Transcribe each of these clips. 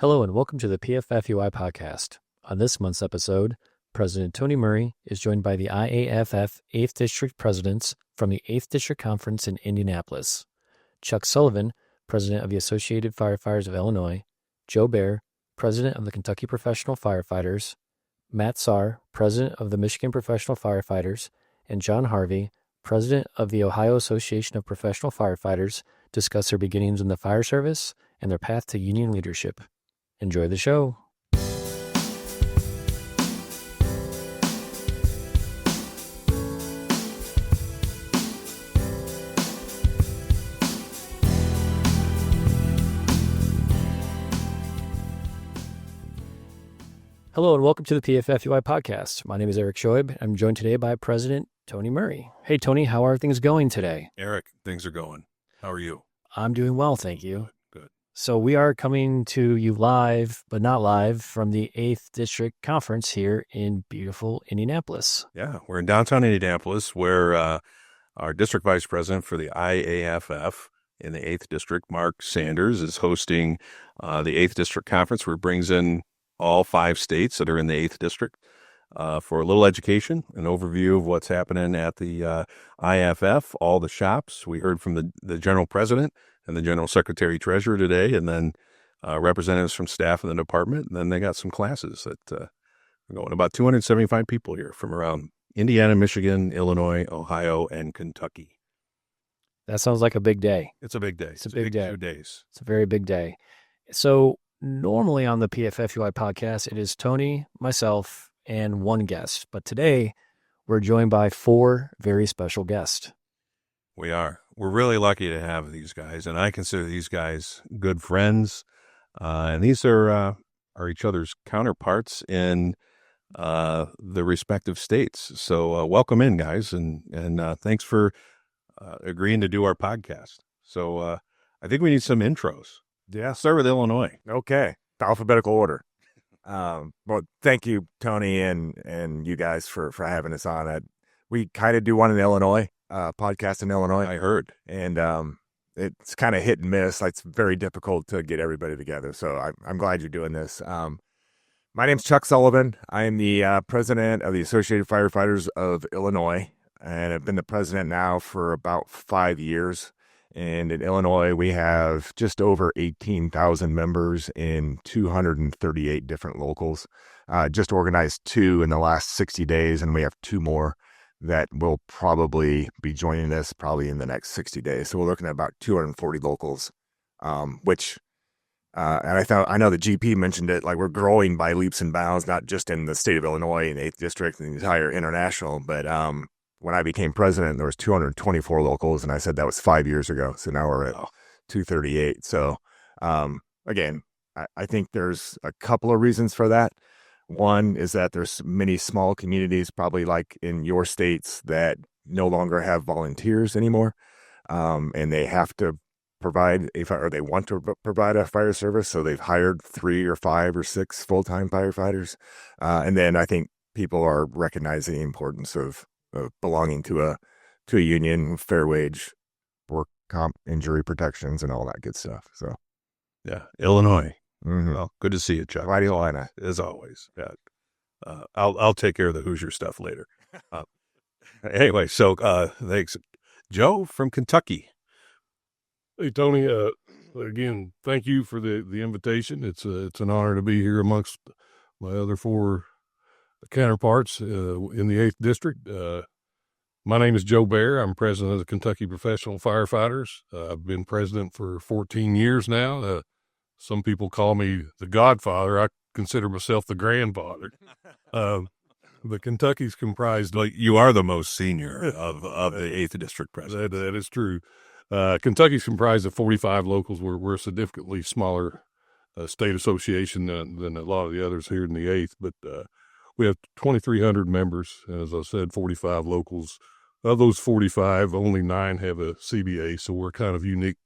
Hello and welcome to the PFFUI podcast. On this month's episode, President Tony Murray is joined by the IAFF 8th District Presidents from the 8th District Conference in Indianapolis. Chuck Sullivan, President of the Associated Firefighters of Illinois, Joe Baer, President of the Kentucky Professional Firefighters, Matt Sahr, President of the Michigan Professional Firefighters, and John Harvey, President of the Ohio Association of Professional Firefighters, discuss their beginnings in the fire service and their path to union leadership. Enjoy the show. Hello and welcome to the PFFUI podcast. My name is Eric Shoaib. I'm joined today by President Tony Murray. Hey, Tony, how are things going today? Eric, things are going. How are you? I'm doing well, thank you. Good. So we are coming to you live, but not live, from the 8th District Conference here in beautiful Indianapolis. Yeah, we're in downtown Indianapolis where our district vice president for the IAFF in the 8th District, Mark Sanders, is hosting the 8th District Conference, where it brings in all 5 states that are in the 8th District for a little education, an overview of what's happening at the IAFF, all the shops. We heard from the general president and the general secretary treasurer today, and then representatives from staff in the department. And then they got some classes that are going. About 275 people here from around Indiana, Michigan, Illinois, Ohio, and Kentucky. That sounds like a big day. It's a big day. It's a big day. 2 days. It's a very big day. So normally on the PFFUI podcast, it is Tony, myself, and one guest. But today, we're joined by 4 very special guests. We are. We're really lucky to have these guys, and I consider these guys good friends. And these are each other's counterparts in the respective states. So welcome in, guys, and thanks for agreeing to do our podcast. So I think we need some intros. Yeah. Start with Illinois. Okay. Alphabetical order. Well, thank you, Tony, and you guys for having us on. We kind of do one in Illinois, podcast in Illinois. I heard. And it's kind of hit and miss. It's very difficult to get everybody together. So I'm glad you're doing this. My name's Chuck Sullivan. I am the president of the Associated Firefighters of Illinois, and I've been the president now for about 5 years. And in Illinois, we have just over 18,000 members in 238 different locals. Just organized 2 in the last 60 days, and we have 2 more that will probably be joining us probably in the next 60 days. So we're looking at about 240 locals, which, and I know the GP mentioned it, like we're growing by leaps and bounds, not just in the state of Illinois and 8th District and the entire international, but when I became president, there was 224 locals, and I said that was 5 years ago. So now we're at 238. So, again, I think there's a couple of reasons for that. One is that there's many small communities, probably like in your states, that no longer have volunteers anymore, and they have to provide they want to provide a fire service. So they've hired 3 or 5 or 6 full-time firefighters. And then I think people are recognizing the importance of belonging to a union, fair wage, work comp, injury protections, and all that good stuff. So, Yeah, Illinois. mm-hmm. Well, good to see you, Chuck. Mighty Illini. As always. Yeah. I'll take care of the Hoosier stuff later. Anyway, so thanks. Joe from Kentucky. Hey, Tony, again, thank you for the invitation. It's an honor to be here amongst my other 4 counterparts in the 8th District. My name is Joe Baer. I'm president of the Kentucky Professional Firefighters. I've been president for 14 years now. Some people call me the godfather. I consider myself the grandfather. The Kentucky's comprised... Well, you are the most senior of the 8th District president. That is true. Kentucky's comprised of 45 locals. We're a significantly smaller state association than a lot of the others here in the 8th, but we have 2,300 members, as I said, 45 locals. Of those 45, only 9 have a CBA, so we're kind of unique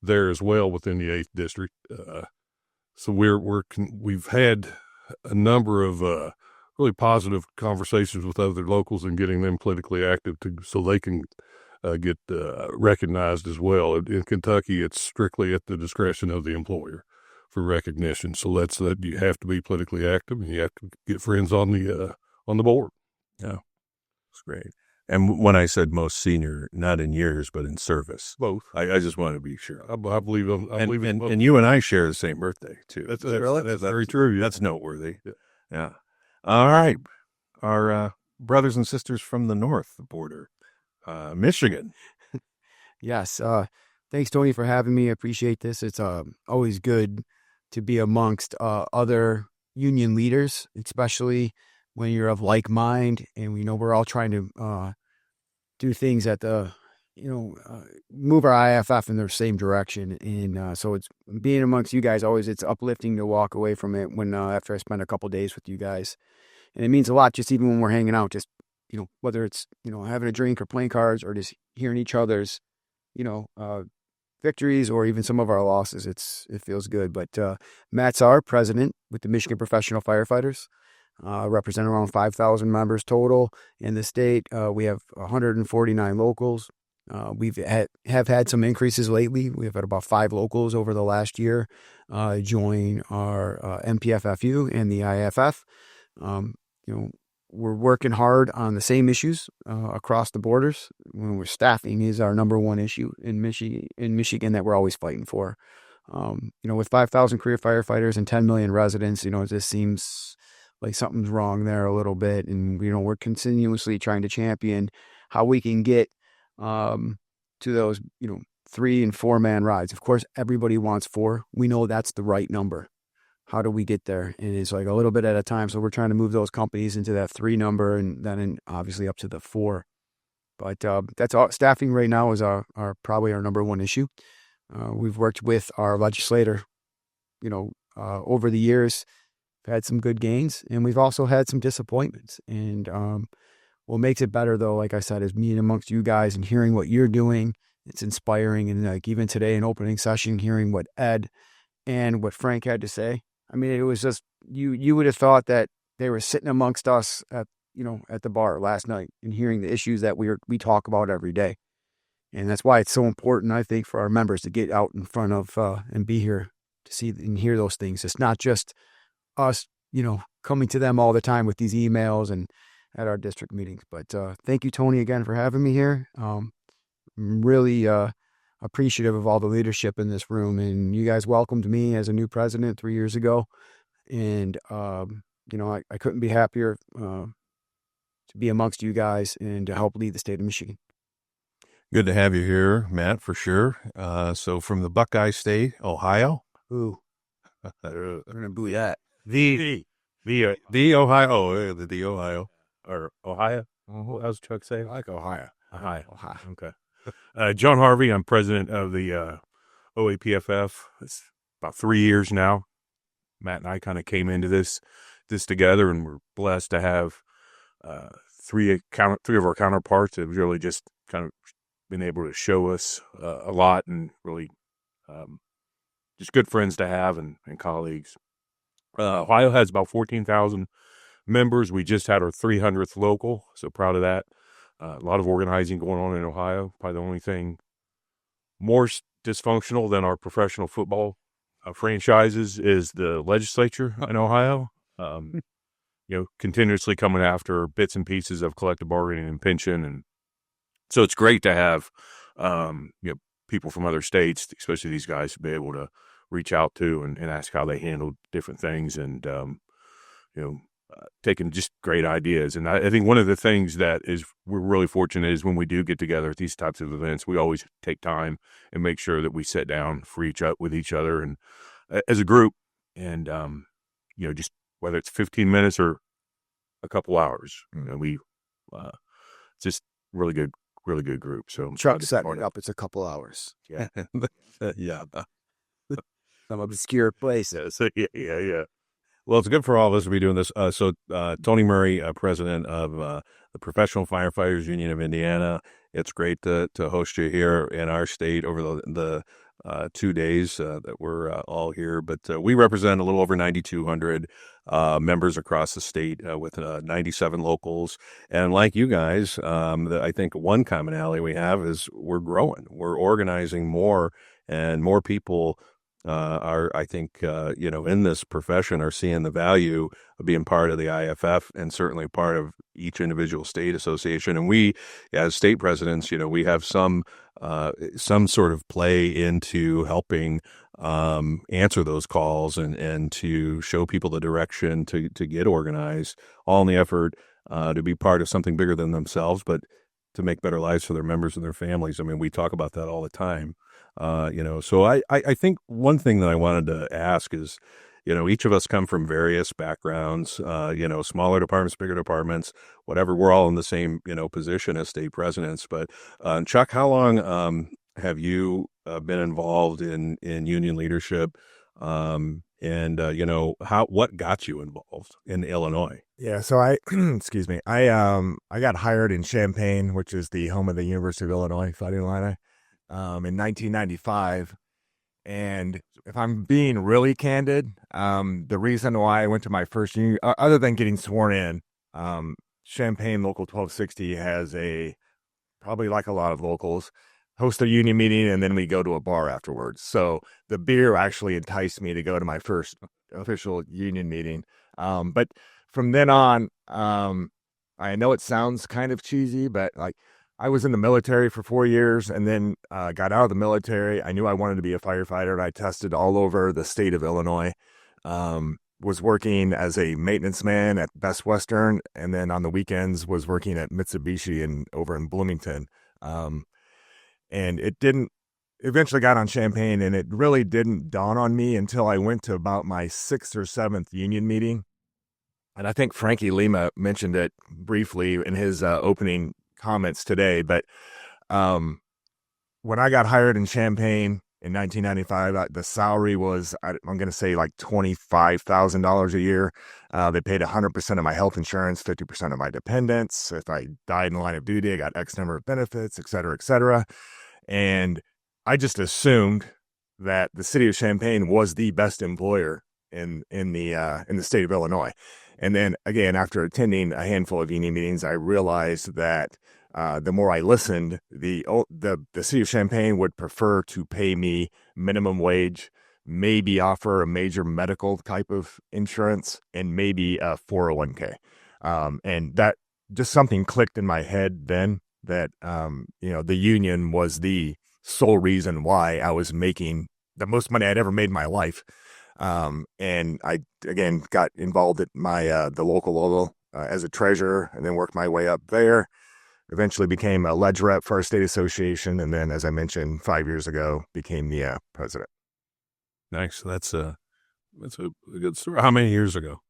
there as well within the 8th District. So we've had a number of really positive conversations with other locals and getting them politically active so they can get recognized as well. In Kentucky, it's strictly at the discretion of the employer. for recognition. So that's that you have to be politically active and you have to get friends on the board. Yeah, that's great. And when I said most senior, not in years, but in service. Both. I just wanted to be sure. I believe in both. And you and I share the same birthday, too. That's very true. That's noteworthy. Yeah. All right. Our brothers and sisters from the north border, Michigan. Yes. Thanks, Tony, for having me. I appreciate this. It's always good to be amongst other union leaders, especially when you're of like mind, and we know we're all trying to do things at the, move our IAFF in the same direction. And so it's being amongst you guys always, it's uplifting to walk away from it when after I spend a couple days with you guys. And it means a lot, just even when we're hanging out, just, whether it's, having a drink or playing cards or just hearing each other's, victories or even some of our losses. It feels good. But Matt Sahr, president with the Michigan Professional Firefighters. Represent around 5,000 members total in the state. We have 149 locals. We've had some increases lately. We've had about 5 locals over the last year join our MPFFU and the IAFF. We're working hard on the same issues across the borders. When we're staffing is our number one issue in Michigan that we're always fighting for. With 5,000 career firefighters and 10 million residents, it just seems like something's wrong there a little bit. And, we're continuously trying to champion how we can get to those, 3 and 4 man rides. Of course, everybody wants 4. We know that's the right number. How do we get there? And it's like a little bit at a time. So we're trying to move those companies into that 3 number and then obviously up to the 4. But that's all. Staffing right now is our probably our number one issue. We've worked with our legislator, over the years. Had some good gains, and we've also had some disappointments. And what makes it better, though, like I said, is meeting amongst you guys and hearing what you're doing. It's inspiring. And like even today in opening session, hearing what Ed and what Frank had to say. I mean, it was just you would have thought that they were sitting amongst us at the bar last night and hearing the issues that we talk about every day. And that's why it's so important, I think, for our members to get out in front of and be here to see and hear those things. It's not just us, coming to them all the time with these emails and at our district meetings. But thank you, Tony, again for having me here. I'm really appreciative of all the leadership in this room. And you guys welcomed me as a new president 3 years ago. And, I couldn't be happier to be amongst you guys and to help lead the state of Michigan. Good to have you here, Matt, for sure. So from the Buckeye State, Ohio. Ooh, we're going to boo that. The Ohio, the Ohio, or Ohio. How's Chuck say? I like Ohio. Ohio. Okay. John Harvey. I'm president of the OAPFF. It's about 3 years now. Matt and I kind of came into this together, and we're blessed to have three of our counterparts that have really just kind of been able to show us a lot, and really just good friends to have and colleagues. Ohio has about 14,000 members. We just had our 300th local, so proud of that. A lot of organizing going on in Ohio. Probably the only thing more dysfunctional than our professional football franchises is the legislature in Ohio. Continuously coming after bits and pieces of collective bargaining and pension, and so it's great to have people from other states, especially these guys, to be able to reach out to and ask how they handle different things, and taking just great ideas. And I think one of the things that we're really fortunate is when we do get together at these types of events, we always take time and make sure that we sit down with each other and as a group, and just whether it's 15 minutes or a couple hours, we just really good group. So Chuck setting it up. It's a couple hours. Yeah. Yeah. Some obscure places. Yeah. Well, it's good for all of us to be doing this. So Tony Murray, president of the Professional Firefighters Union of Indiana. It's great to host you here in our state over the 2 days that we're all here. But we represent a little over 9,200 members across the state with 97 locals. And like you guys, I think one commonality we have is we're growing. We're organizing more, and more people I think, in this profession are seeing the value of being part of the IAFF and certainly part of each individual state association. And we, as state presidents, we have some sort of play into helping answer those calls and to show people the direction to get organized, all in the effort to be part of something bigger than themselves, but to make better lives for their members and their families. I mean, we talk about that all the time. So I think one thing that I wanted to ask is, each of us come from various backgrounds, smaller departments, bigger departments, whatever. We're all in the same, position as state presidents. But Chuck, how long have you been involved in union leadership? What got you involved in Illinois? Yeah, so I, excuse me, I got hired in Champaign, which is the home of the University of Illinois Fighting Illini, in 1995. And if I'm being really candid, the reason why I went to my first union, other than getting sworn in, Champaign Local 1260 has probably like a lot of locals, host a union meeting, and then we go to a bar afterwards. So the beer actually enticed me to go to my first official union meeting. But from then on, I know it sounds kind of cheesy, but like I was in the military for 4 years and then got out of the military. I knew I wanted to be a firefighter, and I tested all over the state of Illinois. Was working as a maintenance man at Best Western, and then on the weekends was working at Mitsubishi over in Bloomington. And it didn't, eventually got on Champaign, and it really didn't dawn on me until I went to about my 6th or 7th union meeting. And I think Frankie Lima mentioned it briefly in his opening comments today. But when I got hired in Champaign in 1995, the salary was, I'm going to say like $25,000 a year. They paid 100% of my health insurance, 50% of my dependents. If I died in the line of duty, I got X number of benefits, et cetera, et cetera. And I just assumed that the city of Champaign was the best employer in the state of Illinois. And then again, after attending a handful of union meetings, I realized that the more I listened, the city of Champaign would prefer to pay me minimum wage, maybe offer a major medical type of insurance, and maybe a 401k. And that just something clicked in my head then that, the union was the sole reason why I was making the most money I'd ever made in my life. And I, again, got involved at the local level as a treasurer, and then worked my way up there. Eventually became a ledge rep for our state association. And then, as I mentioned, 5 years ago, became the president. Nice. That's a good story. How many years ago?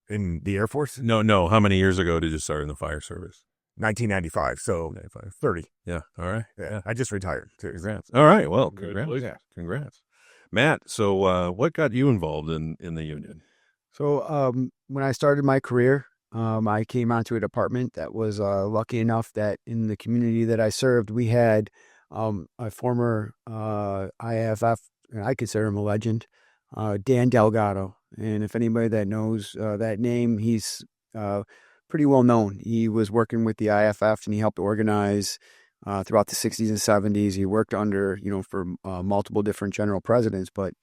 In the Air Force? No. How many years ago did you start in the fire service? 1995. So 30. Yeah. All right. Yeah. I just retired too. Congrats. All right. Well, congrats. Yeah. Congrats. Matt, so what got you involved in the union? So when I started my career, I came onto a department that was lucky enough that in the community that I served, we had a former IAFF, and I consider him a legend, Dan Delgado. And if anybody that knows that name, he's pretty well known. He was working with the IAFF, and he helped organize throughout the 60s and 70s. He worked under, for multiple different general presidents, but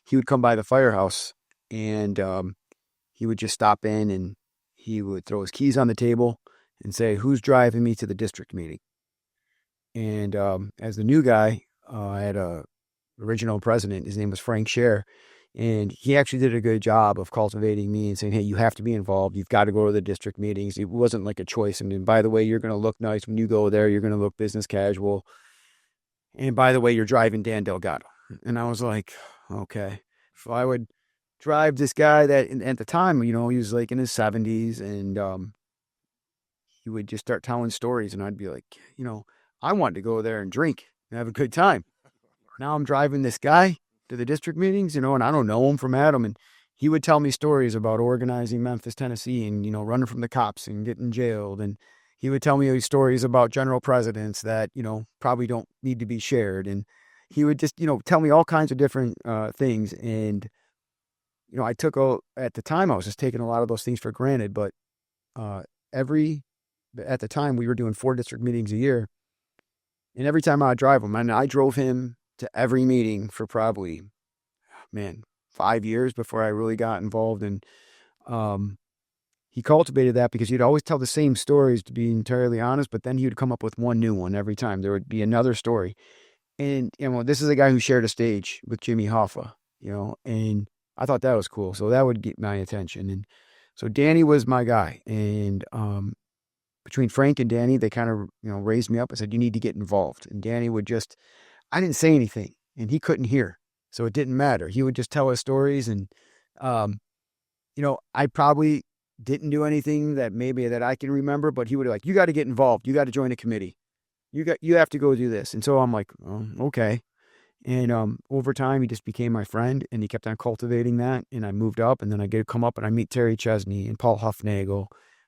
he would come by the firehouse, and he would just stop in, and he would throw his keys on the table and say, "Who's driving me to the district meeting?" And as the new guy, I had a original president. His name was Frank Sahr. And he actually did a good job of cultivating me and saying, "Hey, you have to be involved. You've got to go to the district meetings." It wasn't like a choice. And by the way, you're going to look nice when you go there. You're going to look business casual. And by the way, you're driving Dan Delgado. And I was like, okay. So I would drive this guy that at the time, he was like in his 70s, and he would just start telling stories. And I'd be like, I wanted to go there and drink and have a good time. Now I'm driving this guy to the district meetings, and I don't know him from Adam. And he would tell me stories about organizing Memphis, Tennessee, and, running from the cops and getting jailed. And he would tell me stories about general presidents that, probably don't need to be shared. And he would just, tell me all kinds of different things. And, at the time, I was just taking a lot of those things for granted. But at the time, we were doing 4 district meetings a year. And every time I would drive him, and I drove him to every meeting for probably 5 years before I really got involved. And he cultivated that because he'd always tell the same stories, to be entirely honest, but then he would come up with one new one every time. There would be another story. And, this is a guy who shared a stage with Jimmy Hoffa, and I thought that was cool. So that would get my attention. And so Danny was my guy. And between Frank and Danny, they kind of, raised me up and said, you need to get involved. And Danny would I didn't say anything, and he couldn't hear. So it didn't matter. He would just tell us stories. And, I probably didn't do anything that I can remember, but he would you got to get involved. You got to join a committee. You have to go do this. And so I'm like, oh, okay. And over time, he just became my friend, and he kept on cultivating that. And I moved up, and then I get to come up and I meet Terry Chesney and Paul Huffnagel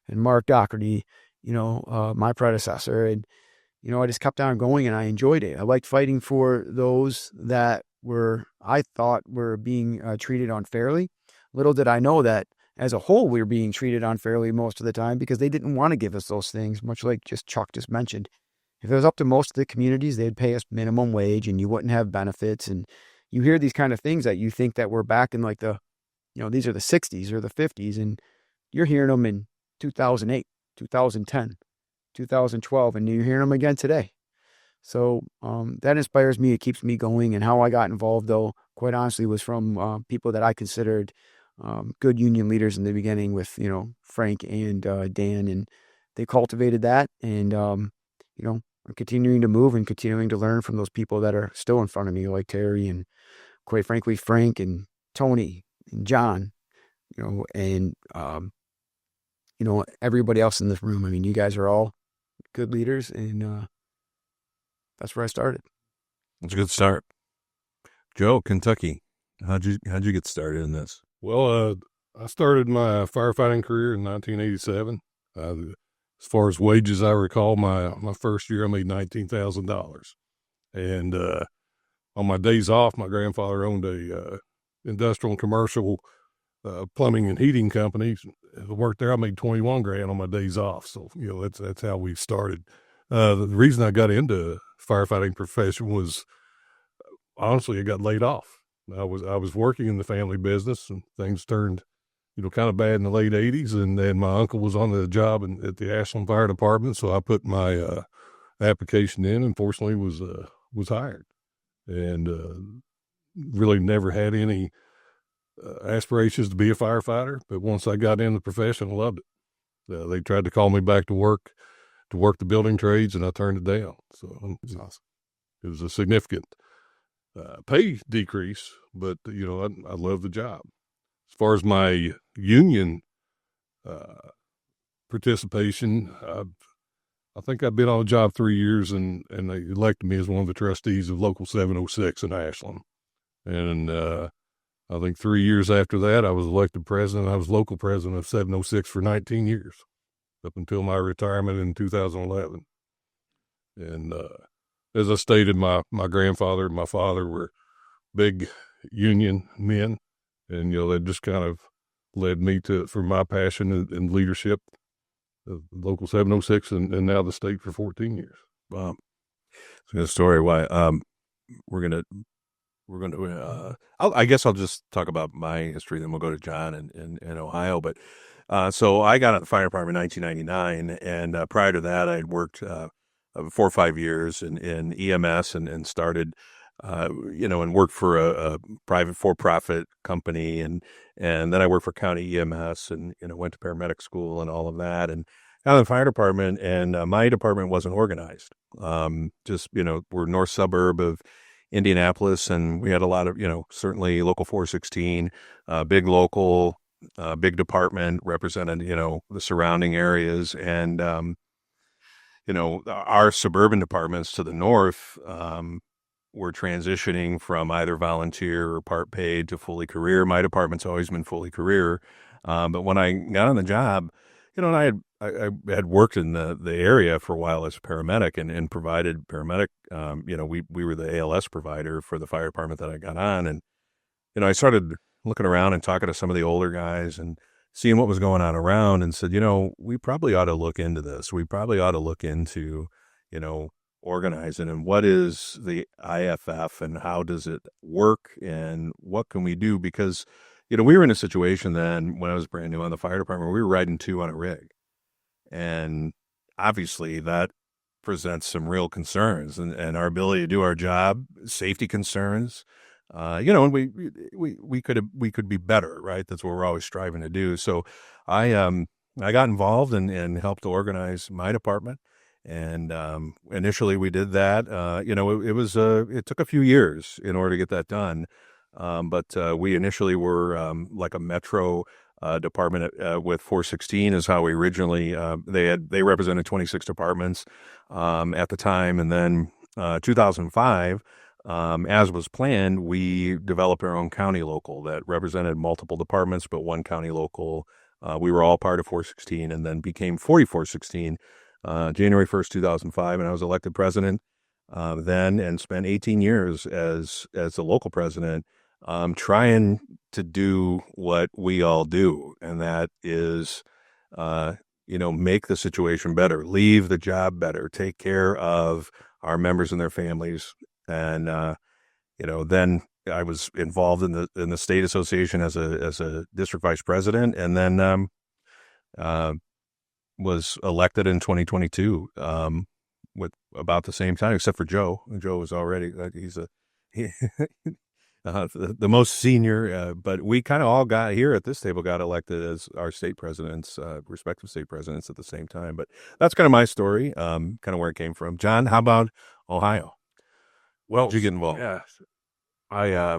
and Mark Doherty, my predecessor. And, I just kept on going, and I enjoyed it. I liked fighting for those that I thought were being treated unfairly. Little did I know that as a whole, we were being treated unfairly most of the time because they didn't want to give us those things, much like Chuck just mentioned. If it was up to most of the communities, they'd pay us minimum wage and you wouldn't have benefits. And you hear these kind of things that you think that we're back in these are the 60s or the 50s, and you're hearing them in 2008, 2010, 2012, and you're hearing them again today. So that inspires me. It keeps me going. And how I got involved, though, quite honestly, was from people that I considered good union leaders in the beginning with, Frank and Dan, and they cultivated that. And, I'm continuing to move and continuing to learn from those people that are still in front of me, like Terry and, quite frankly, Frank and Tony and John, and, everybody else in this room. I mean, you guys are all good leaders, and that's where I started. That's a good start. Joe, Kentucky, how'd you get started in this? Well, I started my firefighting career in 1987. As far as wages, I recall my first year I made $19,000. And on my days off, my grandfather owned a industrial and commercial plumbing and heating company. I worked there. I made $21,000 on my days off. So, that's how we started. The reason I got into firefighting profession was, honestly, I got laid off. I was working in the family business, and things turned, kind of bad in the late 80s. And then my uncle was on the job at the Ashland Fire Department. So I put my application in, and fortunately was hired, and really never had any aspirations to be a firefighter. But once I got in the profession, I loved it. They tried to call me back to work the building trades, and I turned it down. So That's awesome. It was a significant pay decrease, but I love the job. As far as my union participation, I think I've been on the job 3 years, and they elected me as one of the trustees of Local 706 in Ashland. And I think 3 years after that, I was elected president. I was local president of 706 for 19 years, up until my retirement in 2011. And as I stated, my grandfather and my father were big union men, and they just kind of led me for my passion and leadership of Local 706 and now the state for 14 years. Wow, it's a good story. Why we're gonna I guess I'll just talk about my history, then we'll go to John in Ohio. But so I got out of the fire department in 1999, and prior to that, I had worked 4 or 5 years in EMS and started, and worked for a private for-profit company, and then I worked for county EMS, and went to paramedic school and all of that, and got in the fire department, and my department wasn't organized. We're north suburb of Indianapolis, and we had a lot of, certainly Local 416, big local, big department represented, the surrounding areas, and our suburban departments to the north were transitioning from either volunteer or part paid to fully career. My department's always been fully career. But when I got on the job, and I had worked in the area for a while as a paramedic and provided paramedic, we were the ALS provider for the fire department that I got on. And, I started looking around and talking to some of the older guys and seeing what was going on around, and said, we probably ought to look into this. We probably ought to look into, organizing, and what is the IAFF and how does it work and what can we do? Because, we were in a situation then when I was brand new on the fire department, we were riding 2 on a rig. And obviously that presents some real concerns and our ability to do our job, safety concerns, and we could be better, right? That's what we're always striving to do. So I got involved and helped organize my department. And initially we did that. It took a few years in order to get that done. But we initially were like a metro department with 416 is how we originally they represented 26 departments at the time, and then 2005, as was planned, we developed our own county local that represented multiple departments but one county local. We were all part of 416 and then became 4416 January 1st, 2005, and I was elected president then and spent 18 years as the local president. Trying to do what we all do, and that is, make the situation better, leave the job better, take care of our members and their families. And, then I was involved in the state association as a district vice president, and then was elected in 2022 with about the same time, except for Joe. Joe was already, the most senior, but we kind of all got here at this table, got elected as our state presidents, respective state presidents at the same time. But that's kind of my story, kind of where it came from. John, how about Ohio? Well, How'd you get involved? Yeah, I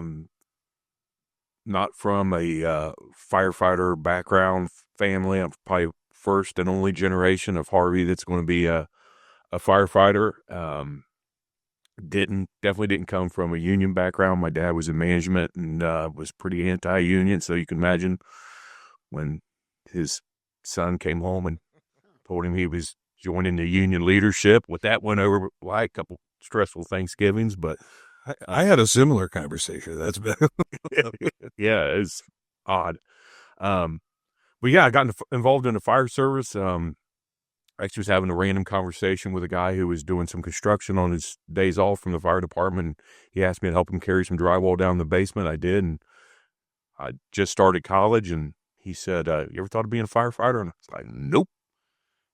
not from a firefighter background family. I'm probably first and only generation of Harvey that's going to be a firefighter. Definitely didn't come from a union background. My dad was in management and was pretty anti-union. So you can imagine when his son came home and told him he was joining the union leadership, what that went over like a couple stressful Thanksgivings. But I had a similar conversation. That's been yeah, it's odd. But yeah, I got involved in the fire service. I actually was having a random conversation with a guy who was doing some construction on his days off from the fire department. He asked me to help him carry some drywall down the basement. I did, and I just started college, and he said, you ever thought of being a firefighter? And I was like, nope.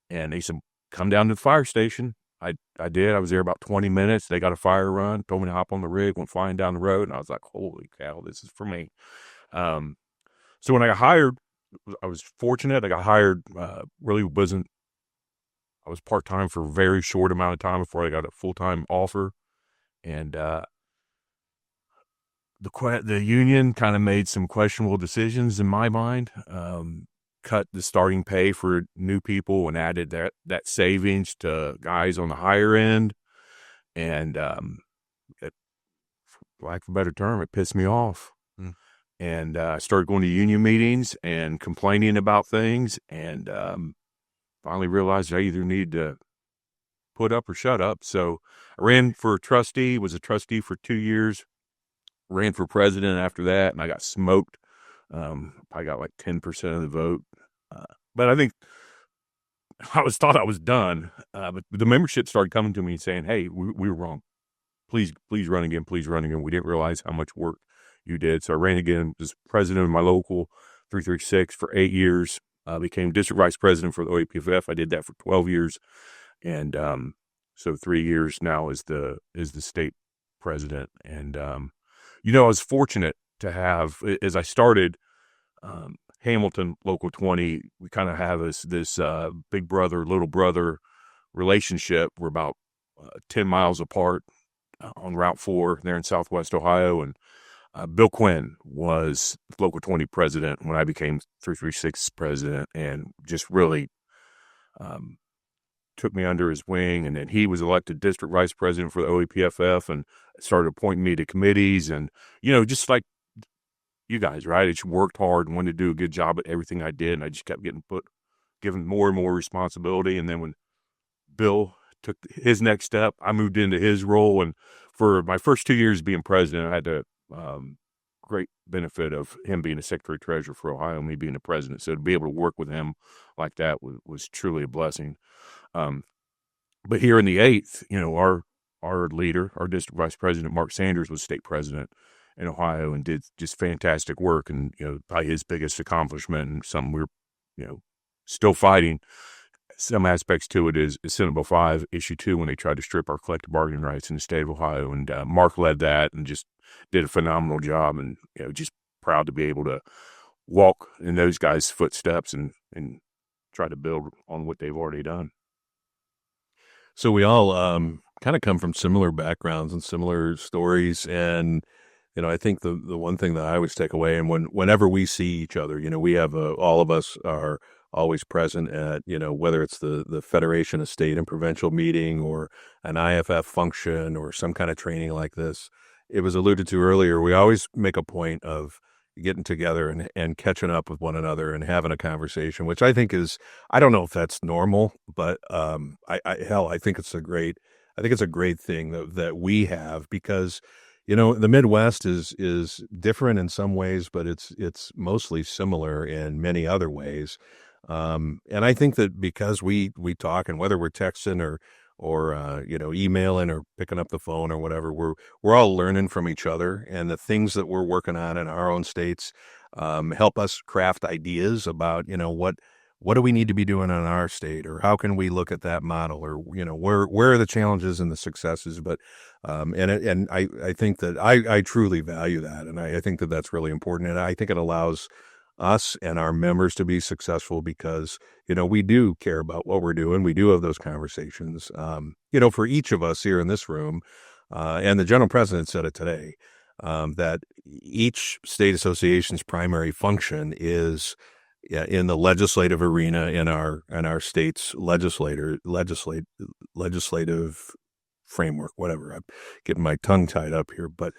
And he said, come down to the fire station. I did. I was there about 20 minutes. They got a fire run, told me to hop on the rig, went flying down the road, and I was like, holy cow, this is for me. So when I got hired, I was fortunate. I got hired, I was part-time for a very short amount of time before I got a full-time offer. And the union kind of made some questionable decisions in my mind, cut the starting pay for new people and added that savings to guys on the higher end. And for lack of a better term, it pissed me off. And I started going to union meetings and complaining about things, and finally realized I either need to put up or shut up. So I ran for a trustee, was a trustee for 2 years, ran for president after that, and I got smoked. I got like 10% of the vote. But I think I thought I was done. But the membership started coming to me and saying, hey, we were wrong. Please run again. Please run again. We didn't realize how much work you did. So I ran again, was president of my local 336 for 8 years. Became district vice president for the IAFF. I did that for 12 years. And so 3 years now as the state president. And, I was fortunate to have, as I started Hamilton Local 20, we kind of have this big brother, little brother relationship. We're about 10 miles apart on Route 4 there in Southwest Ohio. And Bill Quinn was Local 20 president when I became 336 president, and just really took me under his wing. And then he was elected district vice president for the OEPFF and started appointing me to committees. And, just like you guys, right? I just worked hard and wanted to do a good job at everything I did. And I just kept given more and more responsibility. And then when Bill took his next step, I moved into his role. And for my first 2 years being president, I had the great benefit of him being a secretary treasurer for Ohio, and me being the president. So to be able to work with him like that was truly a blessing. But here in the 8th, our leader, our district vice president, Mark Sanders, was state president in Ohio and did just fantastic work. And, probably his biggest accomplishment and something we're, still fighting. Some aspects to it is Senate Bill 5, Issue 2, when they tried to strip our collective bargaining rights in the state of Ohio. And Mark led that and just did a phenomenal job. And, just proud to be able to walk in those guys' footsteps and try to build on what they've already done. So we all kind of come from similar backgrounds and similar stories. And, I think the one thing that I always take away, and whenever we see each other, we have all of us are always present at, whether it's the Federation of State and Provincial meeting or an IAFF function or some kind of training like this. It was alluded to earlier. We always make a point of getting together and catching up with one another and having a conversation, which I think is, I don't know if that's normal, but I think it's a great thing that we have, because the Midwest is different in some ways, but it's mostly similar in many other ways. And I think that because we talk, and whether we're texting or emailing or picking up the phone or whatever, we're all learning from each other, and the things that we're working on in our own states help us craft ideas about what do we need to be doing in our state, or how can we look at that model, or where are the challenges and the successes. But I think that I truly value that, and I think that that's really important, and I think it allows us and our members to be successful because, we do care about what we're doing. We do have those conversations, for each of us here in this room. And the general president said it today, that each state association's primary function is in the legislative arena in our state's legislative framework, whatever. I'm getting my tongue tied up here, but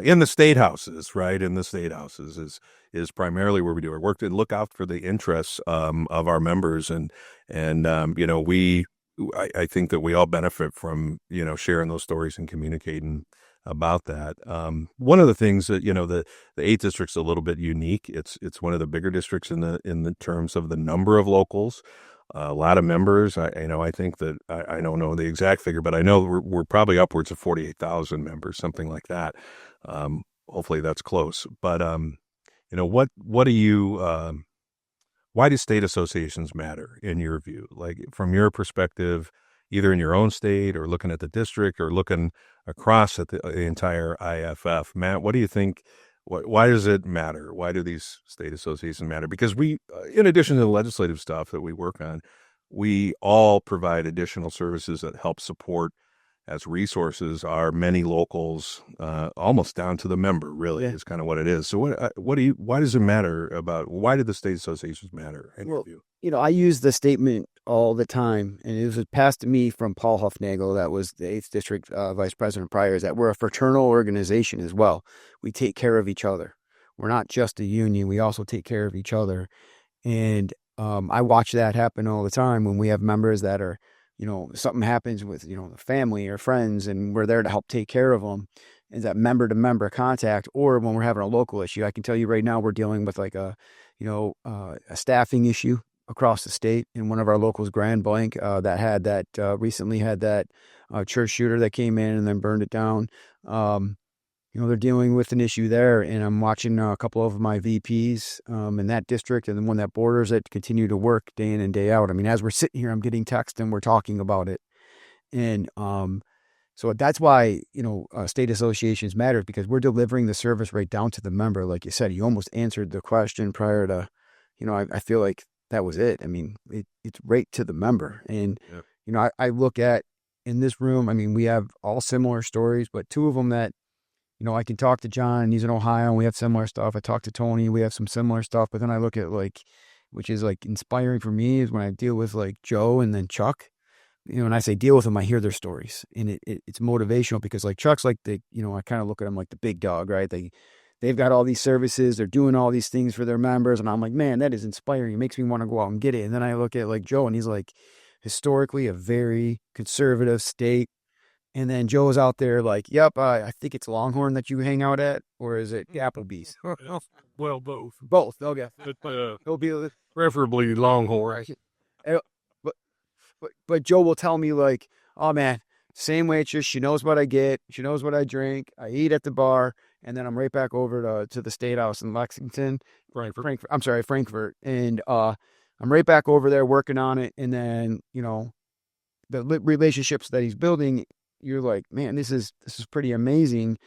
in the state houses, right? In the state houses is primarily where we do our work to look out for the interests of our members, and I think that we all benefit from sharing those stories and communicating about that. One of the things that the 8th district's a little bit unique. It's one of the bigger districts in the terms of the number of locals. A lot of members. I think that I don't know the exact figure, but I know we're probably upwards of 48,000 members, something like that. Hopefully that's close. But what do you? Why do state associations matter in your view? Like, from your perspective, either in your own state or looking at the district or looking across at the entire IAFF. Matt, what do you think? Why does it matter? Why do these state associations matter? Because we, in addition to the legislative stuff that we work on, we all provide additional services that help support as resources our many locals, almost down to the member, really, is kind of what it is. So why does it matter why do the state associations matter in your view? I use the statement all the time, and it was passed to me from Paul Huffnagel, that was the 8th District Vice President prior, is that we're a fraternal organization as well. We take care of each other. We're not just a union. We also take care of each other. And I watch that happen all the time when we have members that are, something happens with, the family or friends, and we're there to help take care of them. Is that member-to-member contact, or when we're having a local issue. I can tell you right now, we're dealing with like a staffing issue across the state in one of our locals, Grand Blanc, that recently had that church shooter that came in and then burned it down. They're dealing with an issue there, and I'm watching a couple of my VPs in that district and the one that borders it continue to work day in and day out. I mean, as we're sitting here, I'm getting text and we're talking about it. And so that's why, state associations matter, because we're delivering the service right down to the member. Like you said, you almost answered the question prior to, I feel like that was it. I mean, it's right to the member. And, I look at in this room, I mean, we have all similar stories, but two of them that, I can talk to John, he's in Ohio, and we have similar stuff. I talk to Tony, we have some similar stuff. But then I look at which is inspiring for me, is when I deal with Joe and then Chuck. And I say deal with them, I hear their stories, and it's motivational, because Chuck's I kind of look at him like the big dog, right? They've got all these services, they're doing all these things for their members, and I'm like, man, that is inspiring. It makes me want to go out and get it. And then I look at Joe, and he's historically a very conservative state. And then Joe's out there yep, I think it's Longhorn that you hang out at, or is it Applebee's? Well, both. Both, okay. It'll be preferably Longhorn. But Joe will tell me Oh man, same waitress. She knows what I get. She knows what I drink. I eat at the bar, and then I'm right back over to the State House in Lexington, Frankfurt. I'm sorry, Frankfurt, and I'm right back over there working on it. And then the relationships that he's building, you're like, man, this is pretty amazing.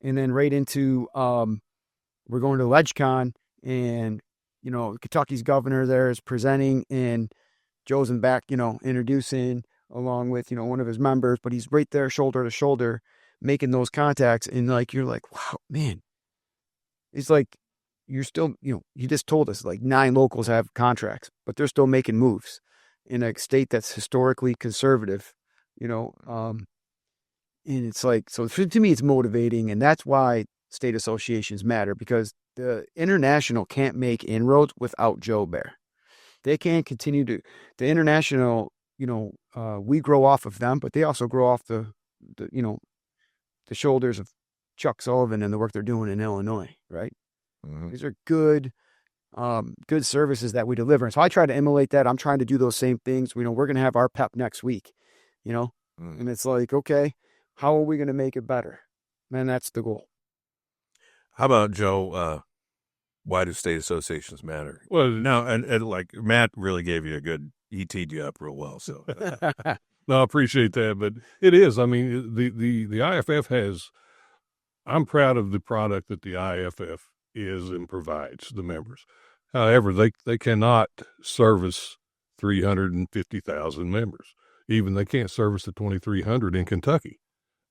And then right into we're going to LegCon, and Kentucky's governor there is presenting, and Joe's in back, introducing along with one of his members, but he's right there shoulder to shoulder making those contacts, and you're like, wow, man. It's like you're still, he just told us 9 locals have contracts, but they're still making moves in a state that's historically conservative, and it's like, so to me, it's motivating, and that's why state associations matter, because the international can't make inroads without Joe Baer. They can't continue to, the international, we grow off of them, but they also grow off the shoulders of Chuck Sullivan and the work they're doing in Illinois, right? Mm-hmm. These are good services that we deliver. And so I try to emulate that. I'm trying to do those same things. We're going to have our PEP next week, and it's like, okay, how are we going to make it better? Man, that's the goal. How about, Joe, why do state associations matter? Well, no, and like Matt really gave you he teed you up real well. So no, I appreciate that, but it is. I mean, the IAFF has. I'm proud of the product that the IAFF is and provides the members. However, they cannot service 350,000 members. Even they can't service the 2,300 in Kentucky.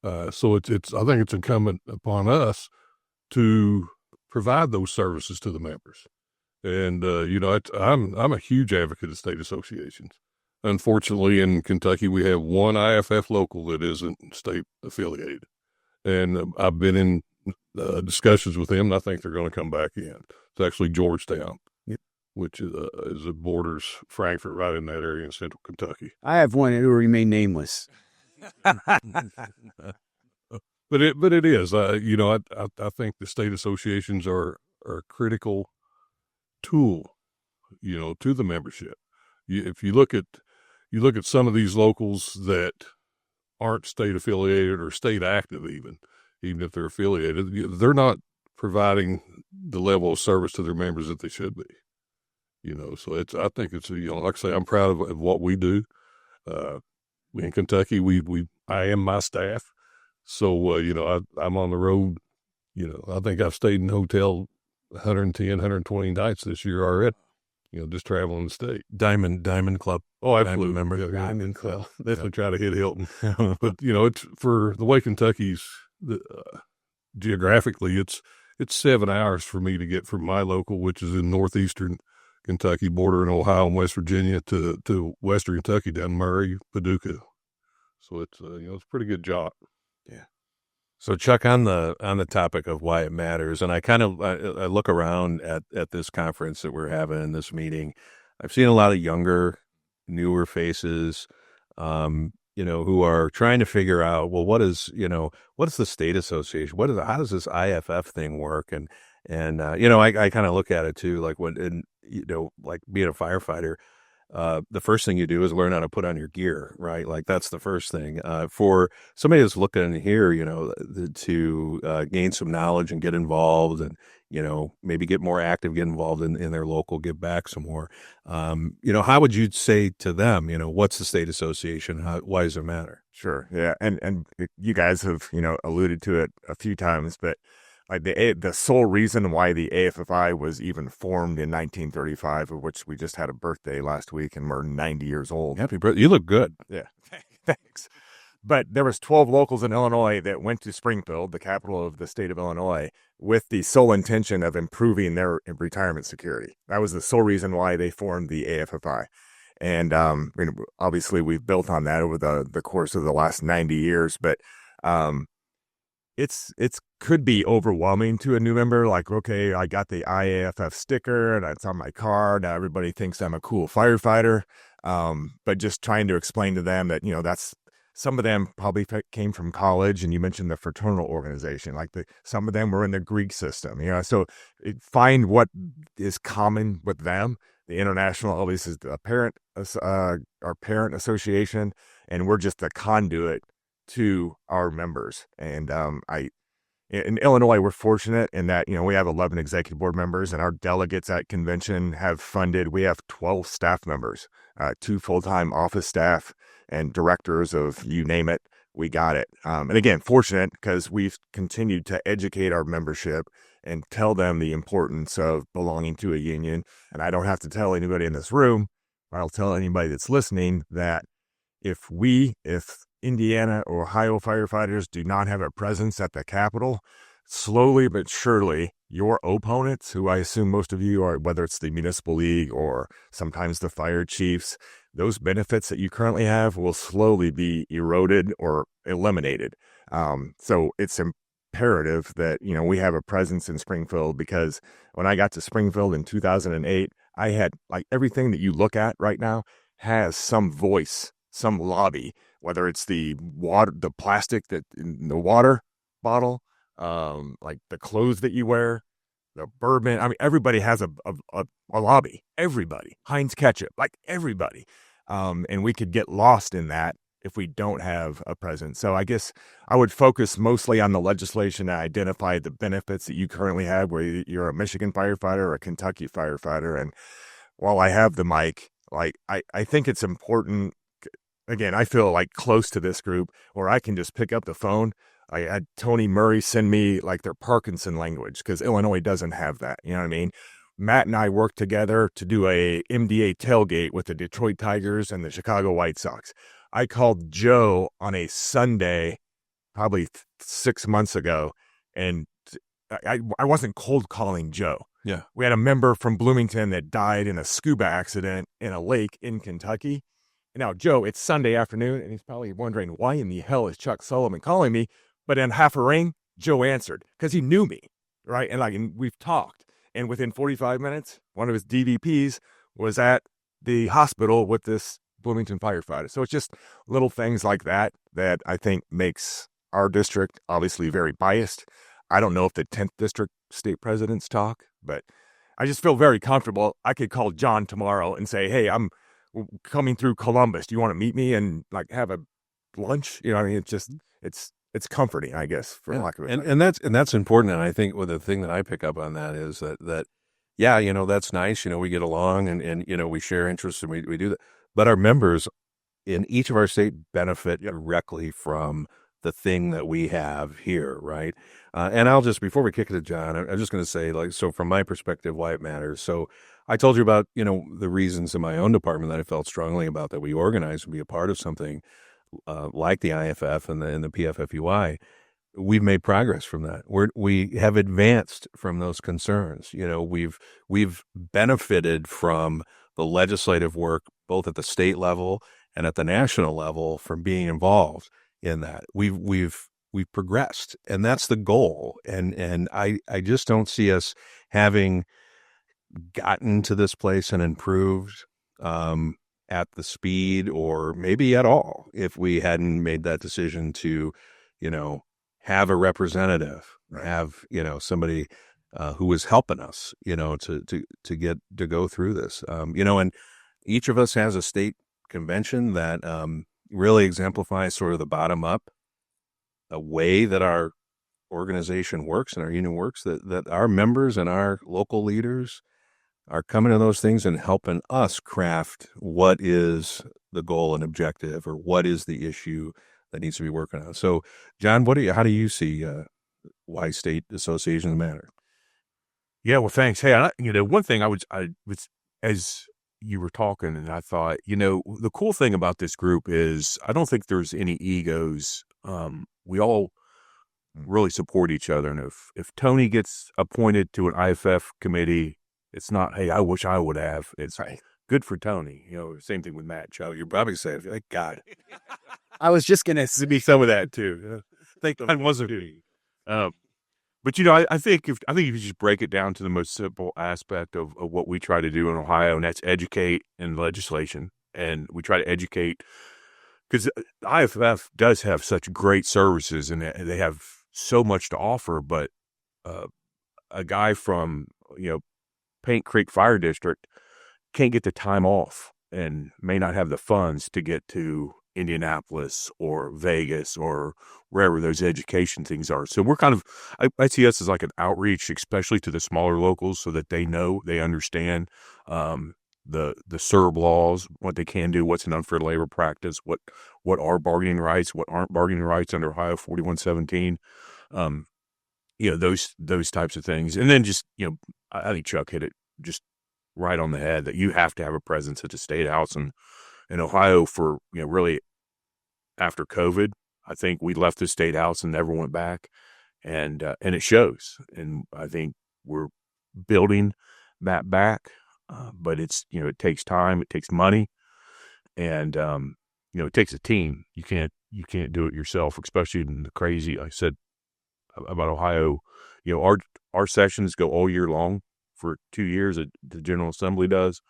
So it's. I think it's incumbent upon us to provide those services to the members. And, I'm a huge advocate of state associations. Unfortunately, in Kentucky, we have one IAFF local that isn't state affiliated. And I've been in discussions with them, and I think they're going to come back in. It's actually Georgetown, which is borders Frankfurt, right in that area in central Kentucky. I have one that will remain nameless. But it is, I think the state associations are a critical tool, to the membership. If you look at some of these locals that aren't state affiliated or state active, even if they're affiliated, they're not providing the level of service to their members that they should be. So I think it's, like I say, I'm proud of what we do. In Kentucky, I am my staff. So, I'm on the road, I think I've stayed in hotel 110, 120 nights this year already, just traveling the state. Diamond Club. Oh, absolutely. Member. Yeah, Diamond Club. Definitely try to hit Hilton. But, it's for the way Kentucky's geographically, it's 7 hours for me to get from my local, which is in northeastern Kentucky, bordering Ohio and West Virginia, to western Kentucky, down Murray, Paducah. So it's it's a pretty good job. Yeah. So Chuck, on the topic of why it matters, and I look around at this conference that we're having, this meeting, I've seen a lot of younger, newer faces, who are trying to figure out, well, what is the state association? How does this IAFF thing work? And I kind of look at it too, like like being a firefighter. The first thing you do is learn how to put on your gear, right? Like that's the first thing. For somebody that's looking here, to gain some knowledge and get involved and, maybe get more active, get involved in their local, give back some more. How would you say to them, what's the state association? Why does it matter? Sure. Yeah. And you guys have, alluded to it a few times, but like the sole reason why the AFFI was even formed in 1935, of which we just had a birthday last week and we're 90 years old. Happy birthday. You look good. Yeah. Thanks. But there was 12 locals in Illinois that went to Springfield, the capital of the state of Illinois, with the sole intention of improving their retirement security. That was the sole reason why they formed the AFFI. And obviously we've built on that over the course of the last 90 years, but it's could be overwhelming to a new member. Like, okay, I got the IAFF sticker and it's on my car. Now everybody thinks I'm a cool firefighter. But just trying to explain to them that, that's some of them probably came from college, and you mentioned the fraternal organization, like some of them were in the Greek system, so find what is common with them, The international, obviously, is the our parent association, and we're just the conduit to our members. And in Illinois, we're fortunate in that, we have 11 executive board members, and our delegates at convention we have 12 staff members, 2 full-time office staff and directors of you name it. We got it. And again, fortunate because we've continued to educate our membership and tell them the importance of belonging to a union. And I don't have to tell anybody in this room, or I'll tell anybody that's listening, that if Indiana or Ohio firefighters do not have a presence at the Capitol, slowly but surely, your opponents, who I assume most of you are, whether it's the municipal league or sometimes the fire chiefs, those benefits that you currently have will slowly be eroded or eliminated. So it's imperative that, we have a presence in Springfield, because when I got to Springfield in 2008, I had, like, everything that you look at right now has some voice, some lobby, whether it's the water, the plastic that in the water bottle, like the clothes that you wear, the bourbon. I mean, everybody has a lobby. Everybody, Heinz ketchup, like everybody. And we could get lost in that if we don't have a presence. So I guess I would focus mostly on the legislation to identify the benefits that you currently have, whether you're a Michigan firefighter or a Kentucky firefighter. And while I have the mic, like, I think it's important. Again, I feel like close to this group where I can just pick up the phone. I had Tony Murray send me like their Parkinson language, because Illinois doesn't have that. You know what I mean? Matt and I worked together to do a MDA tailgate with the Detroit Tigers and the Chicago White Sox. I called Joe on a Sunday, probably 6 months ago, and I wasn't cold calling Joe. Yeah. We had a member from Bloomington that died in a scuba accident in a lake in Kentucky. Now, Joe, it's Sunday afternoon, and he's probably wondering, why in the hell is Chuck Sullivan calling me? But in half a ring, Joe answered, because he knew me, right? And we've talked. And within 45 minutes, one of his DVPs was at the hospital with this Bloomington firefighter. So it's just little things like that I think makes our district obviously very biased. I don't know if the 10th district state presidents talk, but I just feel very comfortable. I could call John tomorrow and say, hey, I'm coming through Columbus. Do you want to meet me and like have a lunch? I mean, it's just, it's comforting, I guess, for lack of it. And that's important. And I think the thing that I pick up on that is that yeah, that's nice. We get along and we share interests and we do that. But our members in each of our state benefit directly from the thing that we have here, right? And I'll just, before we kick it to John, I'm just going to say, like, so from my perspective, why it matters. So I told you about, the reasons in my own department that I felt strongly about, that we organize and be a part of something like the IAFF and the PFFUI. We've made progress from that. We have advanced from those concerns. We've benefited from the legislative work, both at the state level and at the national level, from being involved in that. We've progressed, and that's the goal. And I just don't see us having gotten to this place and improved at the speed, or maybe at all, if we hadn't made that decision to, have a representative, have, somebody who was helping us, to go through this, and each of us has a state convention that really exemplifies sort of the bottom up, a way that our organization works and our union works, that our members and our local leaders are coming to those things and helping us craft what is the goal and objective, or what is the issue that needs to be working on. So, John, how do you see why state associations matter? Yeah, well, thanks. Hey, one thing I was as you were talking, and I thought, the cool thing about this group is I don't think there's any egos. We all really support each other, and if Tony gets appointed to an IFF committee, it's not, hey, I wish I would have. It's right. Good for Tony. Same thing with Matt. Joe, you're probably saying, thank God. I was just going to be some of that too. Thank God wasn't me. But I think if you just break it down to the most simple aspect of what we try to do in Ohio, and that's educate in legislation, and we try to educate because IFF does have such great services and they have so much to offer. But a guy from Paint Creek Fire District can't get the time off and may not have the funds to get to Indianapolis or Vegas or wherever those education things are. So we're kind of, I see us as like an outreach, especially to the smaller locals, so that they know, they understand the CERB laws, what they can do, what's an unfair labor practice, what are bargaining rights, what aren't bargaining rights under Ohio 4117. Those types of things. And then just, I think Chuck hit it just right on the head, that you have to have a presence at the State House. And in Ohio for, really after COVID, I think we left the State House and never went back. And it shows. And I think we're building that back. But it's, it takes time, it takes money, and, it takes a team. You can't do it yourself, especially in the crazy, I said about Ohio, our sessions go all year long for 2 years. The General Assembly does.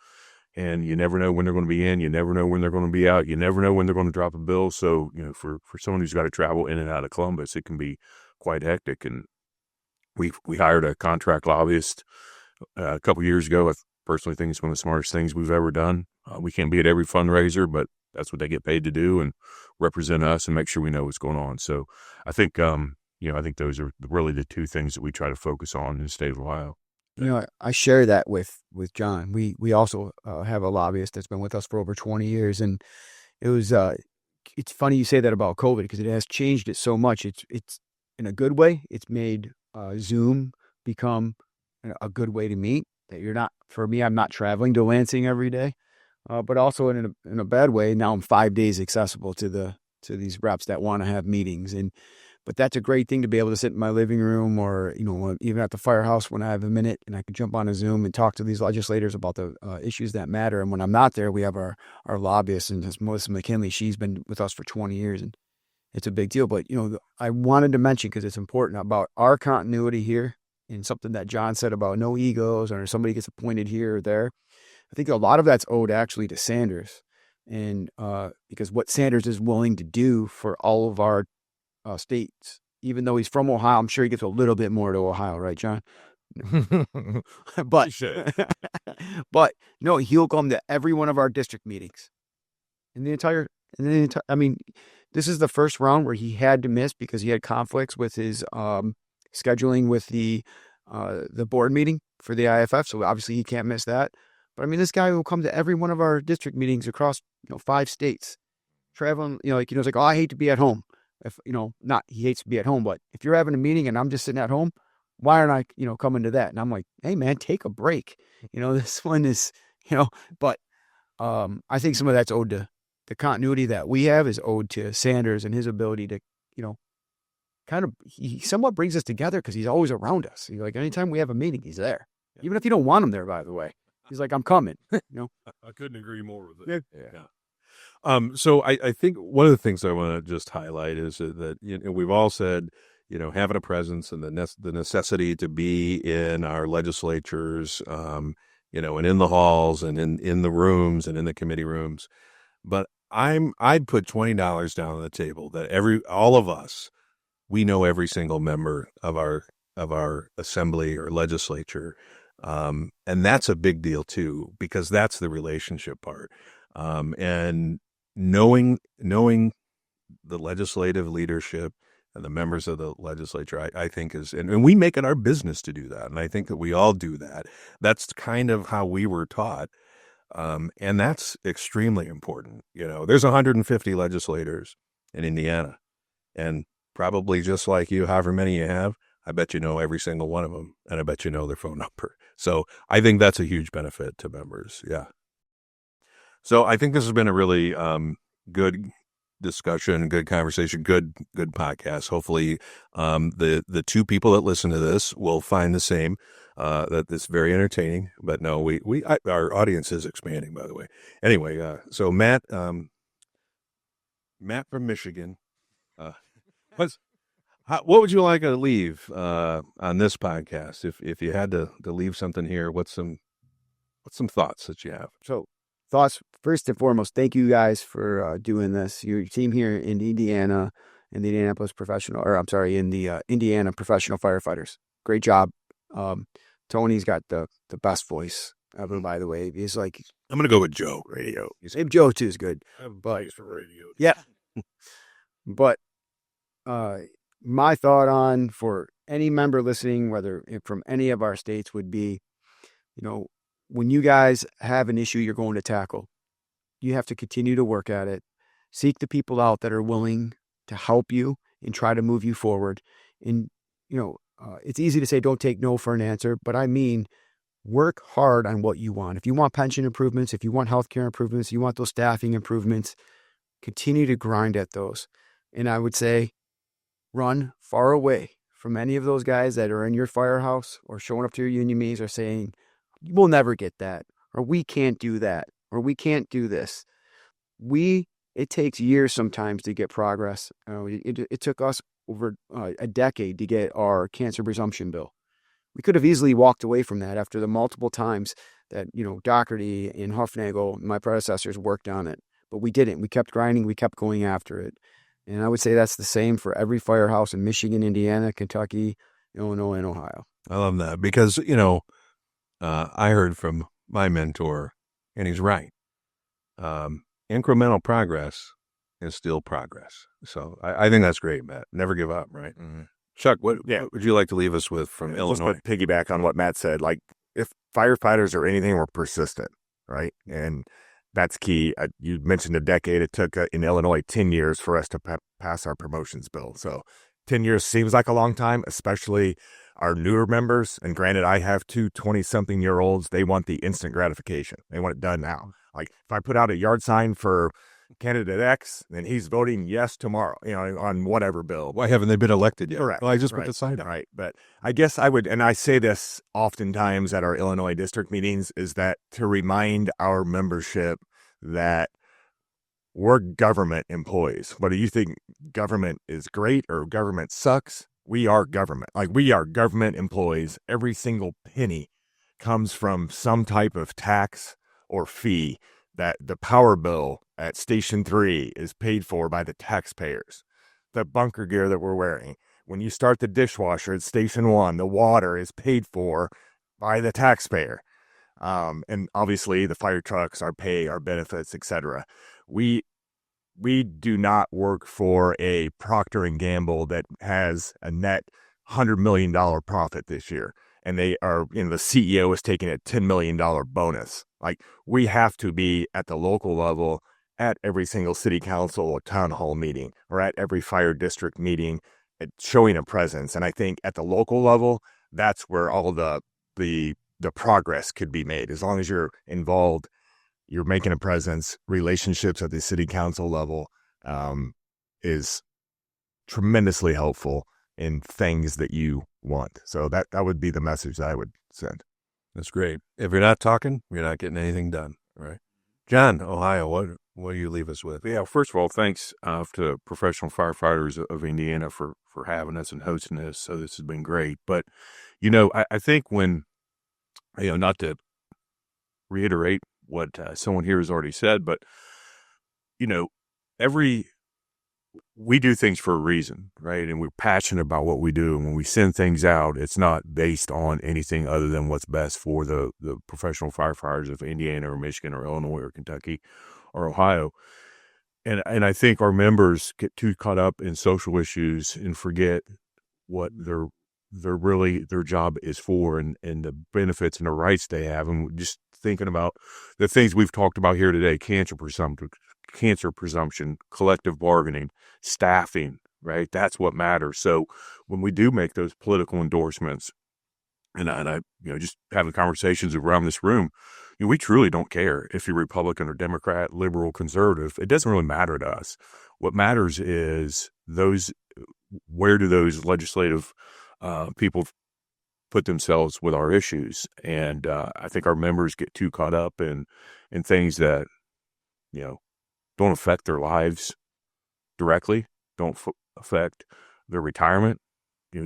And you never know when they're going to be in. You never know when they're going to be out. You never know when they're going to drop a bill. So, for someone who's got to travel in and out of Columbus, it can be quite hectic. And we hired a contract lobbyist a couple years ago. I personally think it's one of the smartest things we've ever done. We can't be at every fundraiser, but that's what they get paid to do, and represent us and make sure we know what's going on. So I think, I think those are really the two things that we try to focus on in the state of Ohio. I share that with John. We also have a lobbyist that's been with us for over 20 years. And it was, it's funny you say that about COVID, because it has changed it so much. It's in a good way. It's made Zoom become a good way to meet. That you're not, for me, I'm not traveling to Lansing every day, but also in a bad way. Now I'm 5 days accessible to these reps that want to have meetings. But that's a great thing to be able to sit in my living room, or, even at the firehouse when I have a minute, and I can jump on a Zoom and talk to these legislators about the issues that matter. And when I'm not there, we have our lobbyist, and that's Melissa McKinley. She's been with us for 20 years, and it's a big deal. But, I wanted to mention, because it's important, about our continuity here, and something that John said about no egos, or somebody gets appointed here or there. I think a lot of that's owed actually to Sanders. And because what Sanders is willing to do for all of our states, even though he's from Ohio, I'm sure he gets a little bit more to Ohio, right, John? but but no, he'll come to every one of our district meetings. I mean, this is the first round where he had to miss because he had conflicts with his scheduling with the board meeting for the IAFF. So obviously he can't miss that. But I mean, this guy will come to every one of our district meetings across 5 states, traveling. It's like, oh, I hate to be at home. If not, he hates to be at home, but if you're having a meeting and I'm just sitting at home, why aren't I, coming to that? And I'm like, hey man, take a break. This one is, but I think some of that's owed to the continuity that we have is owed to Sanders and his ability to, he somewhat brings us together because he's always around us. Like anytime we have a meeting, he's there, even if you don't want him there, by the way. He's like, I'm coming, I couldn't agree more with it. Yeah. So I think one of the things I want to just highlight is that we've all said, having a presence and the necessity to be in our legislatures, and in the halls and in the rooms and in the committee rooms. But I'd put $20 down on the table that all of us, we know every single member of our assembly or legislature. And that's a big deal too, because that's the relationship part. And knowing the legislative leadership and the members of the legislature, I think and we make it our business to do that. And I think that we all do that. That's kind of how we were taught. And that's extremely important. There's 150 legislators in Indiana, and probably just like you, however many you have, I bet you know every single one of them, and I bet you know their phone number. So I think that's a huge benefit to members. Yeah. So I think this has been a really good discussion, good conversation, good podcast. Hopefully, the two people that listen to this will find the same. That it's very entertaining. But no, our audience is expanding, by the way. Anyway, so Matt from Michigan, what would you like to leave on this podcast? If you had to leave something here, what's some thoughts that you have? So thoughts, first and foremost, thank you guys for doing this. Your team here in Indiana, in the Indianapolis in the Indiana Professional Firefighters. Great job. Tony's got the best voice by the way, is like I'm going to go with Joe. Radio. Joe too is good. I have a But- place for radio. Yeah. But my thought on for any member listening, whether from any of our states, would be, when you guys have an issue you're going to tackle, you have to continue to work at it. Seek the people out that are willing to help you and try to move you forward. And, it's easy to say don't take no for an answer, but I mean, work hard on what you want. If you want pension improvements, if you want healthcare improvements, you want those staffing improvements, continue to grind at those. And I would say run far away from any of those guys that are in your firehouse or showing up to your union meetings or saying, we'll never get that, or we can't do that, or we can't do this. It takes years sometimes to get progress. It took us over a decade to get our cancer presumption bill. We could have easily walked away from that after the multiple times that, Doherty and Huffnagel, my predecessors, worked on it. But we didn't. We kept grinding. We kept going after it. And I would say that's the same for every firehouse in Michigan, Indiana, Kentucky, Illinois, and Ohio. I love that because, I heard from my mentor, and he's right. Incremental progress is still progress. So I think that's great, Matt. Never give up, right? Mm-hmm. Chuck, what would you like to leave us with from Illinois? Just to piggyback on what Matt said, like if firefighters or anything, we're persistent, right? And that's key. You mentioned a decade. It took in Illinois 10 years for us to pass our promotions bill. So 10 years seems like a long time, especially our newer members. And granted, I have two 20-something-year-olds. They want the instant gratification. They want it done now. Like if I put out a yard sign for candidate X, then he's voting yes tomorrow, on whatever bill. Why haven't they been elected yet? Correct. Well, I just put Right. the sign up. Right. But I guess I would, and I say this oftentimes at our Illinois district meetings, is that to remind our membership that we're government employees. Whether you think government is great or government sucks, we are government. Like we are government employees. Every single penny comes from some type of tax or fee. That the power bill at Station 3 is paid for by the taxpayers. The bunker gear that we're wearing. When you start the dishwasher at Station 1, the water is paid for by the taxpayer. And obviously the fire trucks, our pay, our benefits, etc. We do not work for a Procter & Gamble that has a net $100 million profit this year. And they are, the CEO is taking a $10 million bonus. Like we have to be at the local level at every single city council or town hall meeting or at every fire district meeting, showing a presence. And I think at the local level, that's where all the progress could be made. As long as you're involved, you're making a presence. Relationships at the city council level is tremendously helpful in things that you want. So that would be the message that I would send. That's great. If you're not talking, you're not getting anything done, right? John, Ohio, what do you leave us with? Yeah, first of all, thanks to Professional Firefighters of Indiana for having us and hosting this. So this has been great. But, I think when, not to reiterate what someone here has already said, but, we do things for a reason, right? And we're passionate about what we do. And when we send things out, it's not based on anything other than what's best for the professional firefighters of Indiana or Michigan or Illinois or Kentucky or Ohio. And I think our members get too caught up in social issues and forget what their job is for and the benefits and the rights they have. And just thinking about the things we've talked about here today, cancer presumption, collective bargaining, staffing, right? That's what matters. So when we do make those political endorsements, and I just having conversations around this room, we truly don't care if you're Republican or Democrat, liberal, conservative. It doesn't really matter to us. What matters is where do those legislative people put themselves with our issues? And I think our members get too caught up in things that, don't affect their lives directly, don't affect their retirement,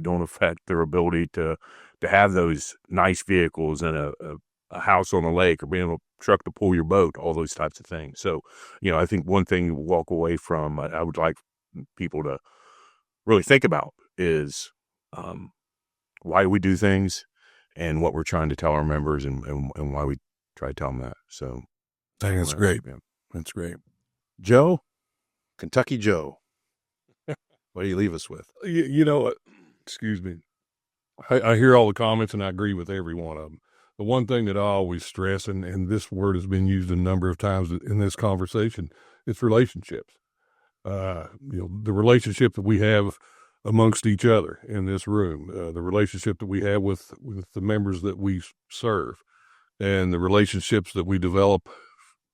don't affect their ability to have those nice vehicles and a house on the lake or being able to truck to pull your boat, all those types of things. So, I think one thing to walk away from, I would like people to really think about is why we do things and what we're trying to tell our members and why we try to tell them that. So I think that's great. Yeah. That's great. Joe, Kentucky Joe, what do you leave us with? You know what? Excuse me. I hear all the comments and I agree with every one of them. The one thing that I always stress, and this word has been used a number of times in this conversation, it's relationships. The relationship that we have amongst each other in this room, the relationship that we have with the members that we serve, and the relationships that we develop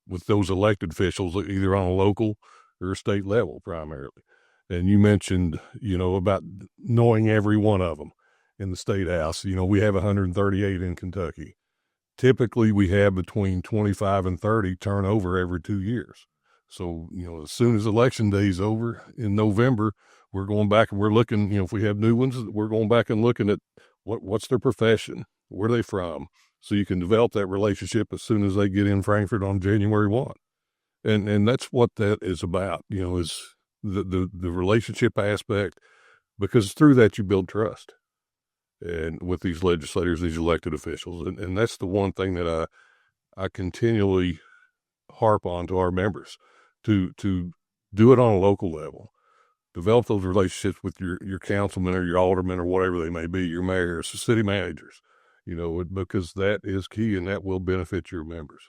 with those elected officials, either on a local or a state level primarily. And you mentioned, about knowing every one of them in the state house. We have 138 in Kentucky. Typically, we have between 25 and 30 turnover every 2 years. So, as soon as election day is over in November, we're going back and we're looking, if we have new ones, we're going back and looking at what's their profession, where are they from, so you can develop that relationship as soon as they get in Frankfort on January 1. And that's what that is about, is the relationship aspect, because through that you build trust. And with these legislators, these elected officials, and that's the one thing that I continually harp on to our members, to do it on a local level. Develop those relationships with your councilmen or your aldermen or whatever they may be, your mayors, the city managers, because that is key and that will benefit your members.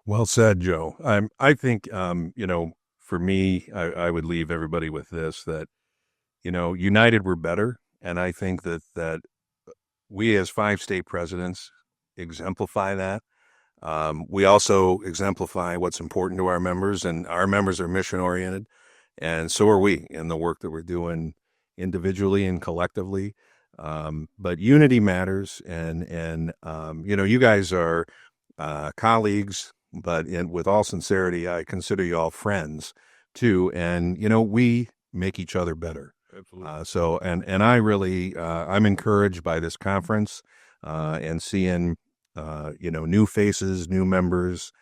Well said, Joe. I think, for me, I would leave everybody with this, that, united we're better. And I think that we as 5 state presidents exemplify that. We also exemplify what's important to our members, and our members are mission oriented. And so are we in the work that we're doing individually and collectively. But unity matters. And you guys are colleagues, but with all sincerity, I consider you all friends too. And, we make each other better. Absolutely. And I really, I'm encouraged by this conference and seeing, new faces, new members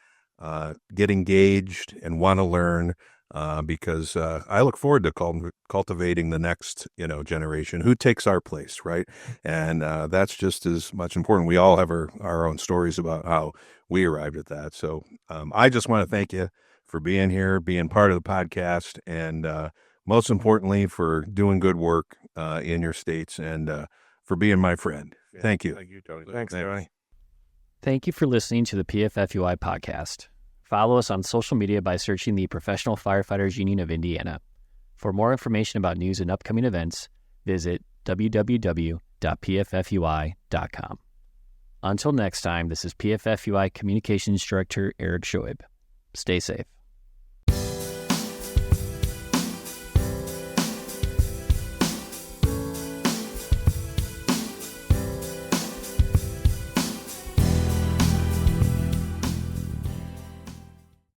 get engaged and want to learn. Because I look forward to cultivating the next, generation who takes our place, right? And that's just as much important. We all have our own stories about how we arrived at that. So I just want to thank you for being here, being part of the podcast, and most importantly, for doing good work in your states and for being my friend. Thank you. Thank you, Tony. Thanks, Tony. Thank you for listening to the PFFUI podcast. Follow us on social media by searching the Professional Firefighters Union of Indiana. For more information about news and upcoming events, visit www.pffui.com. Until next time, this is PFFUI Communications Director Eric Shoaib. Stay safe.